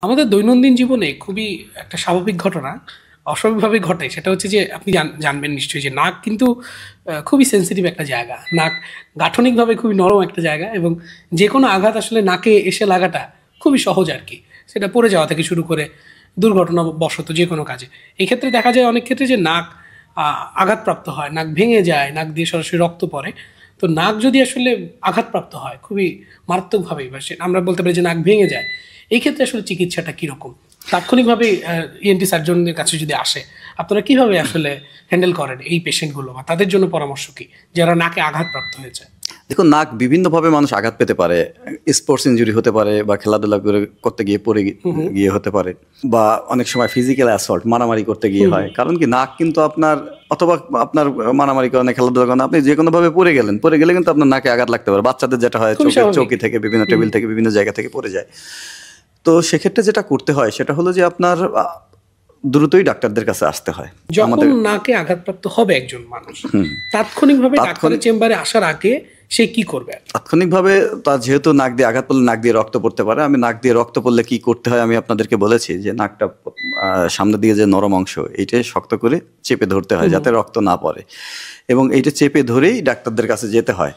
আমাদের দৈনন্দিন জীবনে খুবই একটা স্বাভাবিক ঘটনা অস্বাভাবিকভাবে ঘটে। সেটা হচ্ছে যে আপনি জানবেন নিশ্চয়ই যে নাক কিন্তু খুবই সেনসিটিভ একটা জায়গা। নাক গাঠনিকভাবে খুবই নরম একটা জায়গা এবং যে কোনো আঘাত আসলে নাকে এসে লাগাটা খুবই সহজ আর কি। সেটা পড়ে যাওয়া থেকে শুরু করে দুর্ঘটনাবশত যে কোনো কাজে। এক্ষেত্রে দেখা যায় অনেক ক্ষেত্রে যে নাক আঘাতপ্রাপ্ত হয়, নাক ভেঙে যায়, নাক দিয়ে সরাসরি রক্ত পড়ে। তো নাক যদি আসলে আঘাতপ্রাপ্ত হয় খুবই মারাত্মকভাবেই বা আমরা বলতে পারি যে নাক ভেঙে যায়, এই ক্ষেত্রে আসলে চিকিৎসাটা কীরকম? তাৎক্ষণিকভাবে ইএনটি সার্জনদের কাছে যদি আসে, আপনারা কিভাবে আসলে হ্যান্ডেল করেন এই পেশেন্টগুলো বা তাদের জন্য পরামর্শ কি যারা নাকে আঘাতপ্রাপ্ত হয়েছে? দেখুন, নাক বিভিন্নভাবে মানুষ আঘাত পেতে পারে। স্পোর্টস ইনজুরি হতে পারে, বা খেলাধুলা করতে গিয়ে পড়ে গিয়ে হতে পারে, বা অনেক সময় ফিজিক্যাল অ্যাসল্ট, মারামারি করতে গিয়ে হয়। কারণ কি, নাক কিন্তু আপনার, অথবা আপনার মারামারি কারণে, খেলাধুলার কারণে আপনি যে কোনোভাবে পড়ে গেলে কিন্তু আপনার নাকে আঘাত লাগতে পারে। বাচ্চাদের যেটা হয়, চৌকি থেকে, বিভিন্ন টেবিল থেকে, বিভিন্ন জায়গা থেকে পড়ে যায়। তো সেক্ষেত্রে যেটা করতে হয় সেটা হলো যে আপনার দ্রুতই ডাক্তারদের কাছে আসতে হয়। যখন নাকে আঘাতপ্রাপ্ত হবে একজন মানুষ, তাৎক্ষণিকভাবে ডাক্তারের চেম্বারে আসার আগে সে কি করবে? তাৎক্ষণিকভাবে তার, যেহেতু নাক দিয়ে আঘাত পড়লে নাক দিয়ে রক্ত পড়তে পারে, আমি নাক দিয়ে রক্ত পড়লে কি করতে হয় আমি আপনাদেরকে বলেছি, যে নাকটা সামনে দিয়ে যে নরম অংশ, এইটা শক্ত করে চেপে ধরতে হয় যাতে রক্ত না পড়ে, এবং এইটা চেপে ধরেই ডাক্তারদের কাছে যেতে হয়।